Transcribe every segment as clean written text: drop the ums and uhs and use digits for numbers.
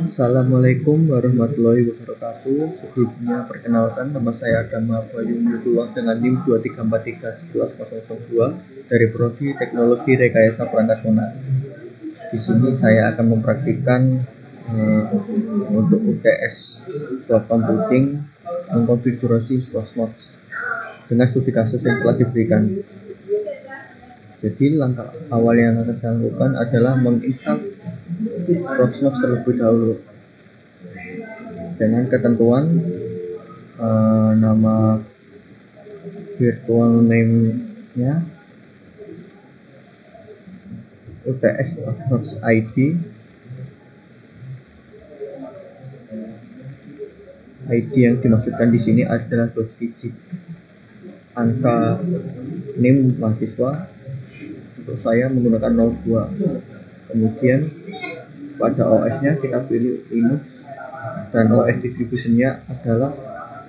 Assalamualaikum warahmatullahi wabarakatuh. Sebelumnya perkenalkan, nama saya Agama Bayu Nurullah dengan NIM 23431102 dari Prodi Teknologi Rekayasa Perangkat Lunak. Di sini saya akan mempraktikkan untuk UTS Cloud Computing mengkonfigurasi Proxmox dengan studi kasus yang telah diberikan. Jadi langkah awal yang akan saya lakukan adalah menginstal Proxmox terlebih dahulu dengan ketentuan nama virtual name-nya UTS Proxmox ID yang dimaksudkan di sini adalah 2 digit angka NIM mahasiswa. Untuk saya menggunakan 02. Kemudian pada OS-nya kita pilih Linux dan OS distribution-nya adalah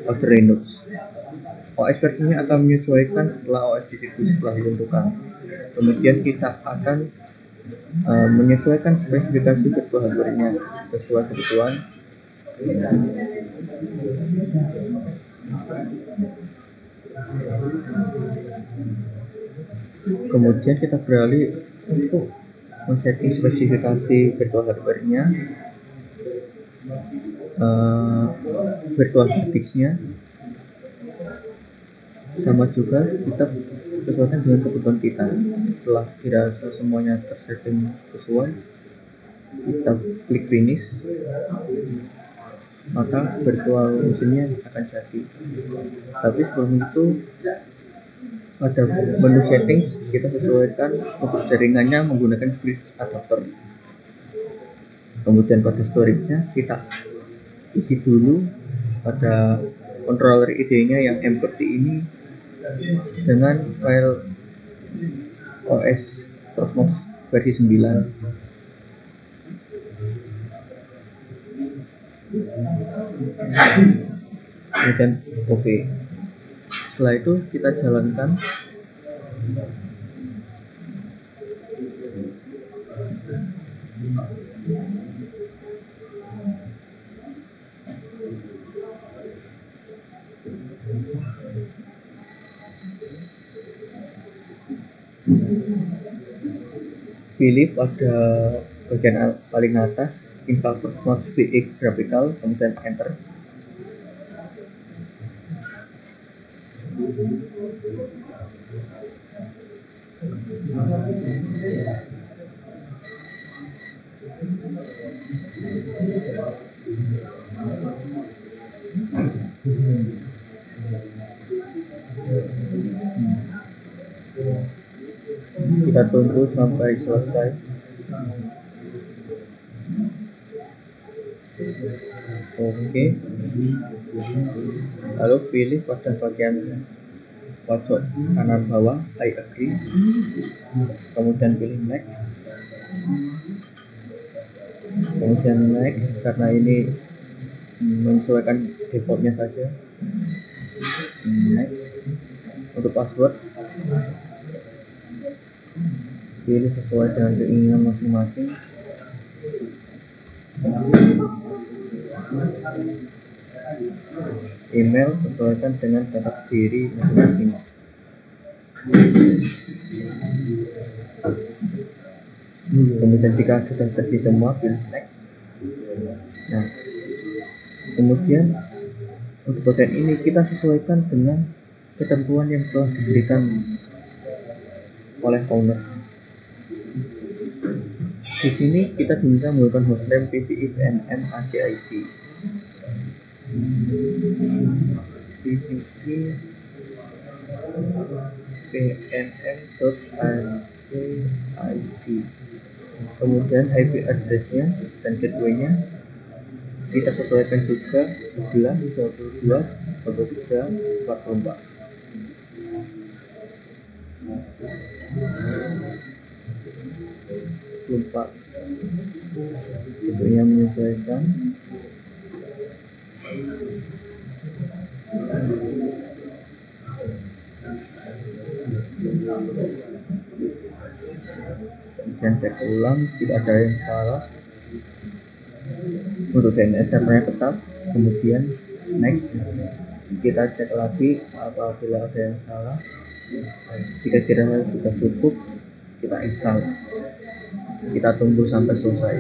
Arch Linux. OS versinya akan menyesuaikan setelah OS distribusi telah ditentukan. Kemudian kita akan menyesuaikan spesifikasi virtual hardware-nya sesuai kebutuhan. Kemudian kita beralih untuk men-setting spesifikasi virtual hardware-nya, virtual graphics-nya, sama juga kita sesuaikan dengan kebutuhan kita. Setelah dirasa semuanya tersetting sesuai, kita klik finish, maka virtual mesinnya akan jadi. Tapi sebelum itu pada menu settings kita sesuaikan untuk jaringannya menggunakan bridge adapter. Kemudian pada storage-nya kita isi dulu pada controller ID-nya yang M30 ini dengan file OS Proxmox versi 9. Kemudian OK. Setelah itu kita jalankan pilih pada bagian paling atas install Proxmox VX Graphical, kemudian enter. Kita tunggu sampai selesai. Oke. Lalu pilih pada bagian pojok kanan bawah I agree. Kemudian pilih next. Kemudian next karena ini menyesuaikan defaultnya saja. Next. Untuk password pilih sesuai dengan keinginan masing-masing. Email sesuaikan dengan data diri masing-masing. Kemudian jika sudah terisi semua, pilih next. Nah, kemudian untuk bagian ini kita sesuaikan dengan ketentuan yang telah diberikan oleh owner. Di sini kita bisa menggunakan hostname PVI PNM ACID. PVI PNM.ACID. Kemudian IP address-nya dan gateway-nya kita sesuaikan juga 11, 22, 23, 44. Itu yang menyesuaikan. Kemudian cek ulang jika ada yang salah. untuk DNS servernya tetap. Kemudian next, kita cek lagi apabila ada yang salah. Jika dirasa sudah cukup, kita install. Kita tunggu sampai selesai.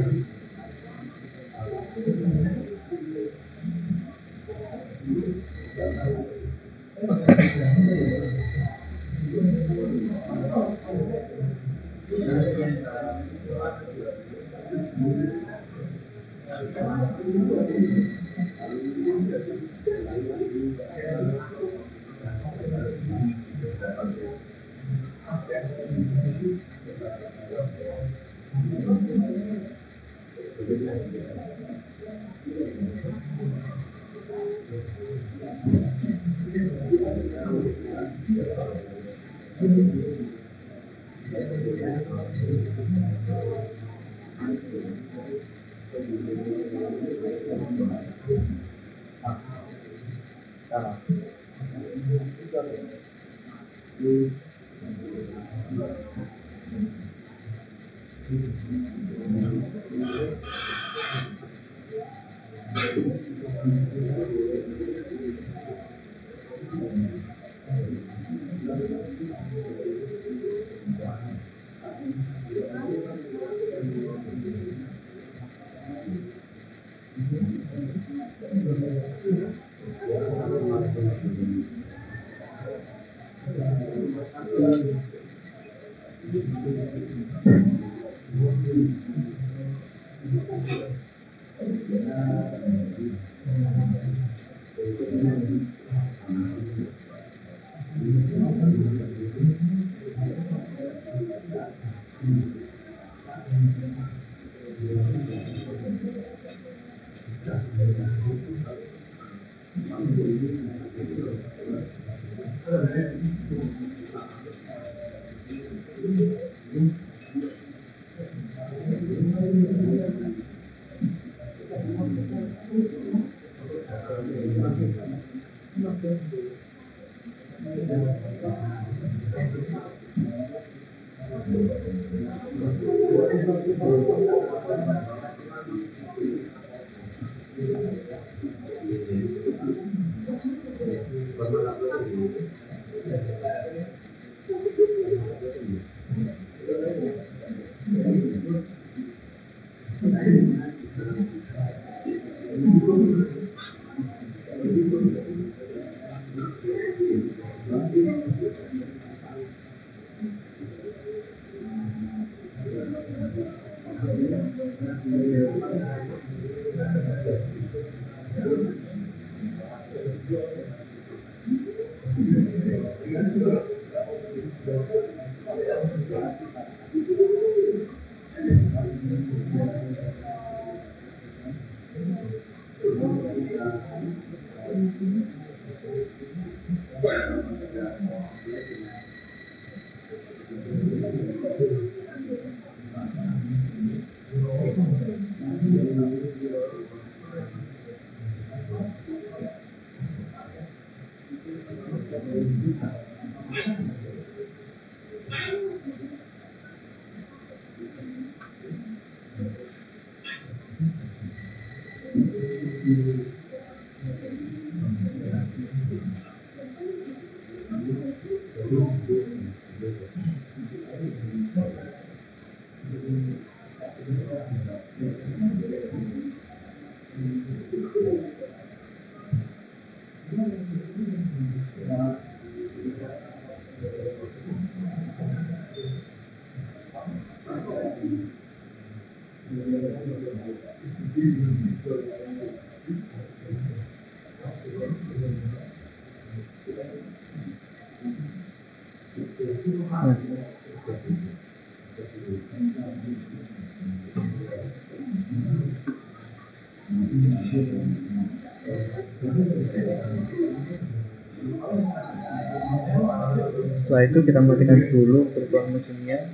Setelah itu kita matikan dulu virtual mesinnya,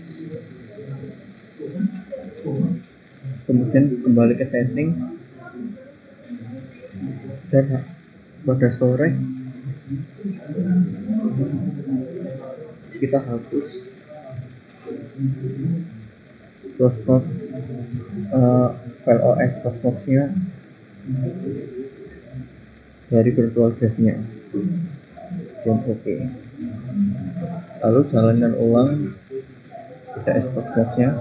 kemudian kembali ke settings dan pada storage kita hapus Proxmox, file OS Proxmox nya dari virtual drive-nya. Dan oke. Lalu jalankan ulang kita export box-nya.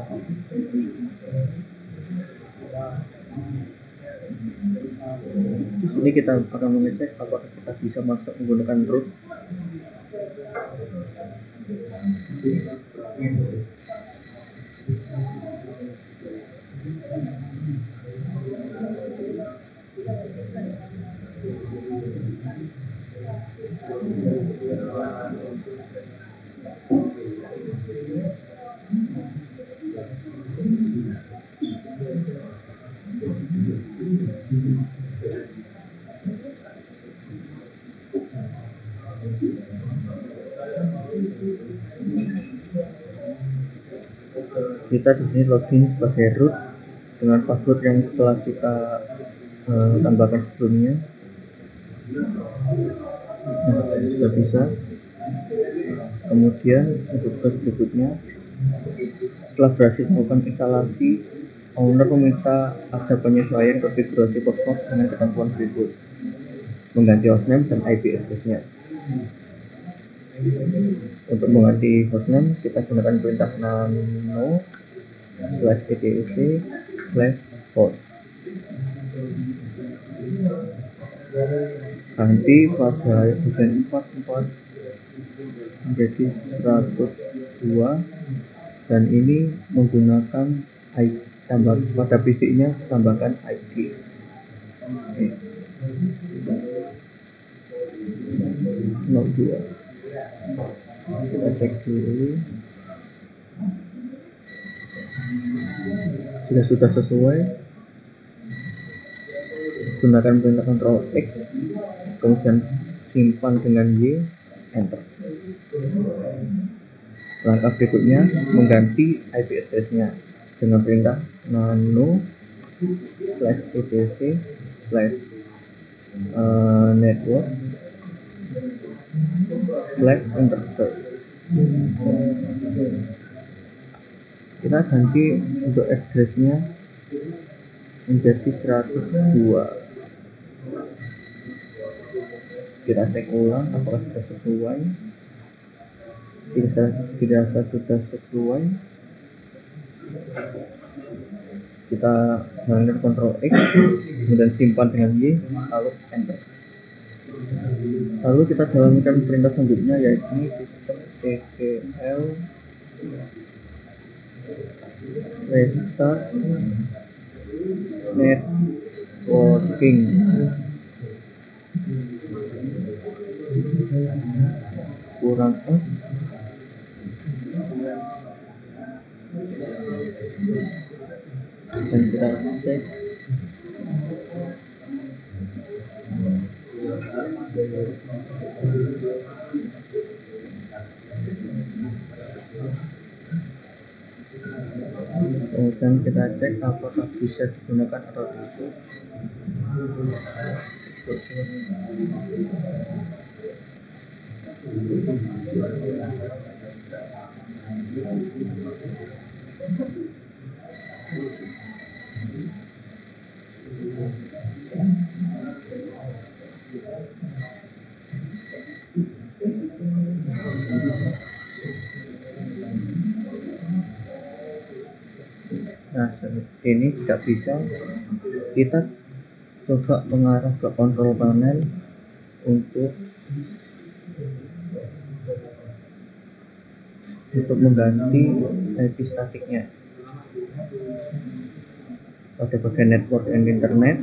Di sini kita akan mengecek apakah kita bisa masuk menggunakan root. Kita di sini login sebagai root dengan password yang telah kita tambahkan sebelumnya. Nah, sudah bisa. Kemudian untuk tugas berikutnya, setelah berhasil melakukan instalasi, owner meminta ada penyesuaian konfigurasi postbox dengan ketentuan berikut: mengganti hostname dan IP address-nya. Untuk mengganti hostname, kita gunakan perintah nano/etc/host. Ganti pada bagian 44 menjadi 102, dan ini menggunakan tambah pada PV-nya tambahkan ID. Oke. 02. Kita cek dulu. Jika sudah sesuai, gunakan perintah Ctrl X, kemudian simpan dengan Y, enter. Langkah berikutnya mengganti IP address-nya dengan perintah nano/etc/network/interface. Kita ganti untuk address-nya menjadi 102. Kita cek ulang apakah sudah sesuai. Jika dirasa sudah sesuai, kita jalankan Ctrl X, kemudian simpan dengan Y, lalu enter. Lalu kita jalankan perintah selanjutnya, yaitu systemctl restart networking. Kurang S. Dan kita cek. Kemudian kita cek apakah bisa digunakan atau tidak. Nah, ini tidak bisa. Kita coba mengarah ke control panel untuk mengganti IP statiknya. Pada bagian network and internet,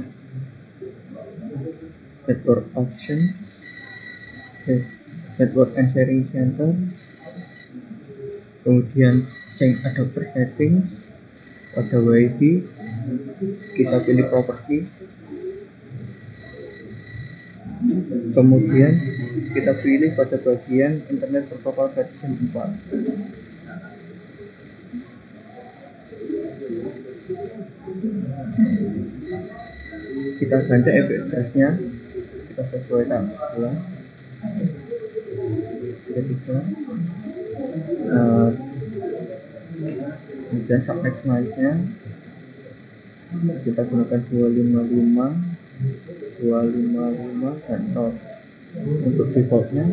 network option, network and sharing center, kemudian change adapter settings. Pada WiFi kita pilih property, kemudian kita pilih pada bagian internet protokol versi 4. Kita ganti IP address-nya, kita sesuaikan 11 3. Kemudian subnet nya kita gunakan 255. 255 dan 0. Untuk defaultnya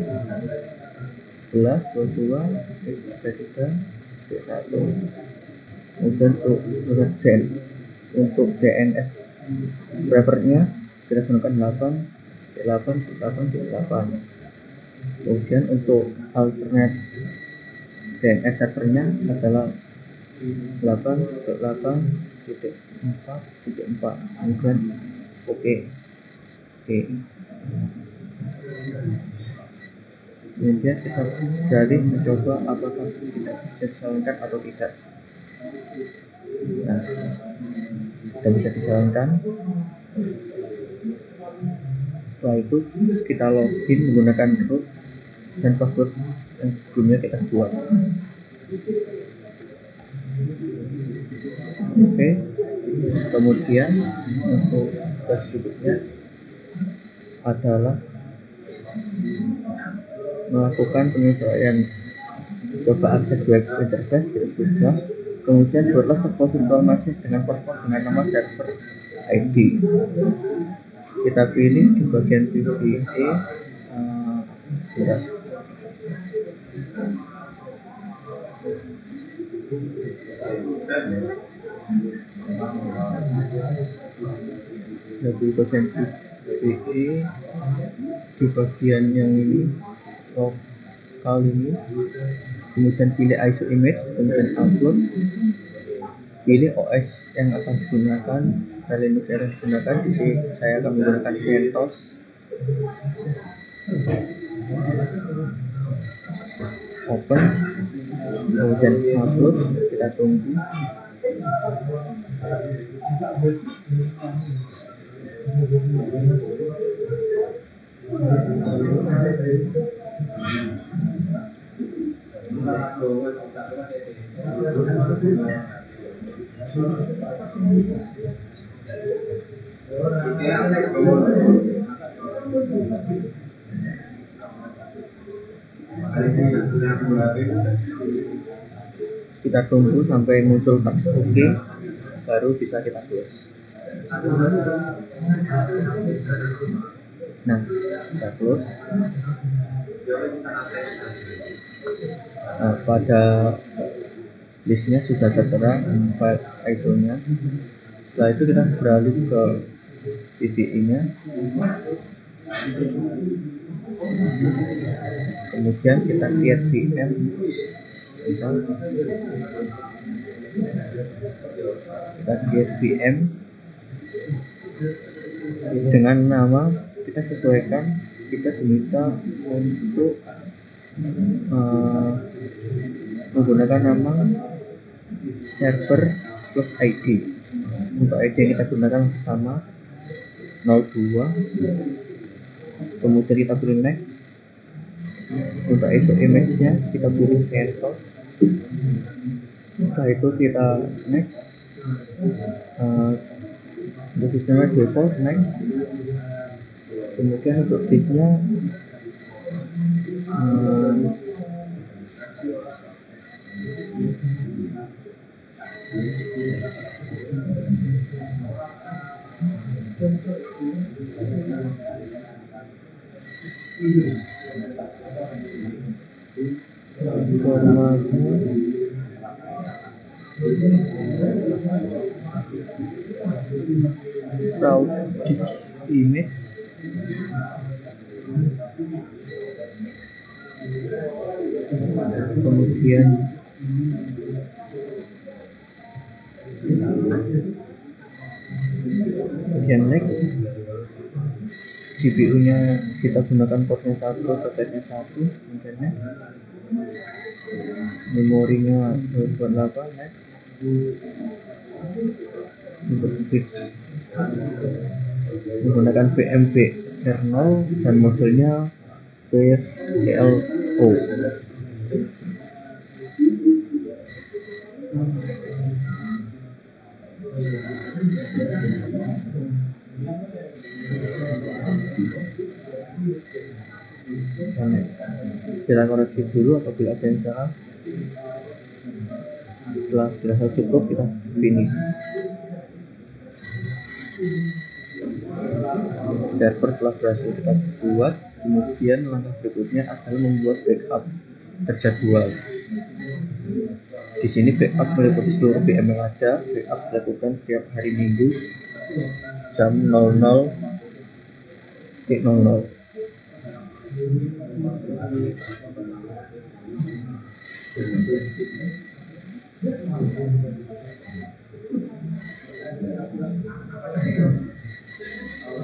11, 22, 33, 31. Kemudian untuk DNS drivernya kita gunakan 8, 8, 8, 8. Kemudian untuk alternate DNS servernya adalah 8.8.4.4. Kemudian oke. Kemudian kita jadi mencoba apakah kita bisa dijalankan atau tidak. Nah, sudah bisa dijalankan. Setelah itu kita login menggunakan root dan password yang sebelumnya kita buat. Oke. Kemudian untuk tugas berikutnya adalah melakukan penyesuaian. Coba akses web interface kita sudah. Kemudian buatlah sebuah virtual machine dengan password dengan nama server ID. Kita pilih di bagian PVE di bagian PVE di bagian yang ini lokal ini, kemudian pilih ISO image, kemudian upload, pilih OS yang akan digunakan dan Linux yang akan digunakan. Di sini saya akan menggunakan CentOS. Open, kemudian upload, kita tunggu. Kita tunggu sampai muncul teks OK, baru bisa kita close. Nah, kita close. Nah, pada listnya sudah tertera file ISO-nya. Setelah itu kita beralih ke CVE-nya. Kemudian kita create VM. Kita create VM dengan nama kita sesuaikan. Kita diminta untuk menggunakan nama server plus ID. Untuk ID yang kita gunakan bersama 02. Kemudian kita pilih next. Untuk ISO image-nya kita pilih CentOS. Setelah itu kita next. Untuk sistemnya default, next. Kemudian untuk disknya formatnya raw disk image. Kemudian next. CPU-nya kita gunakan portnya 1, socketnya 1, kemudian next. Memorinya 258, next. Untuk bits menggunakan VMB kernel dan modelnya VLO. Kita koreksi dulu apabila ada yang salah. Setelah dirasa cukup, kita finish. server telah berhasil kita buat. Kemudian langkah berikutnya adalah membuat backup terjadwal. Di sini backup meliputi seluruh VM yang ada. Backup dilakukan setiap hari Minggu jam 00.00.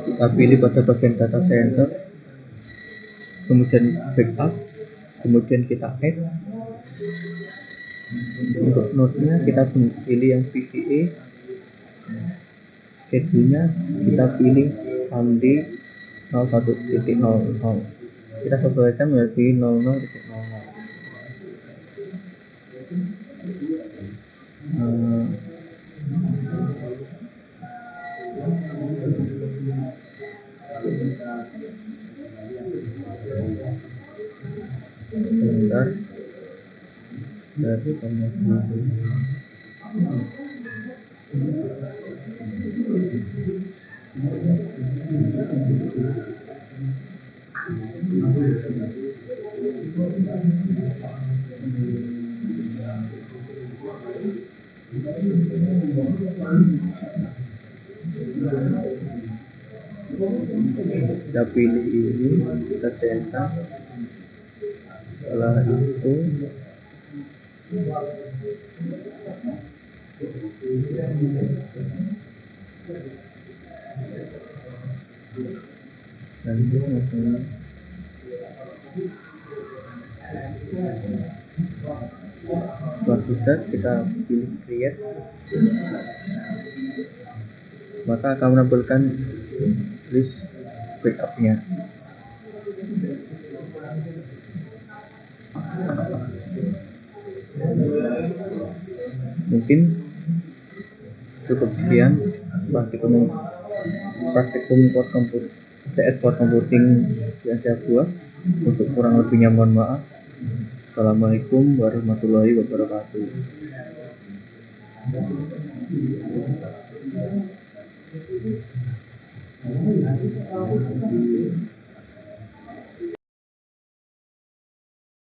Kita pilih pada bagian data center, kemudian backup, kemudian kita add. Untuk node-nya kita pilih yang PVA, schedule-nya kita pilih Sunday 01.00. Kita sesuaikan menjadi 00.00. Bentar, dari tombol dulu. Kita pilih ini, kita cetak. Setelah itu lanjut masalah. Setelah sudah kita pilih create, maka akan menampilkan list backupnya. Mungkin cukup sekian praktikum CS cloud computing yang saya buat. Untuk kurang lebihnya mohon maaf. Assalamualaikum warahmatullahi wabarakatuh.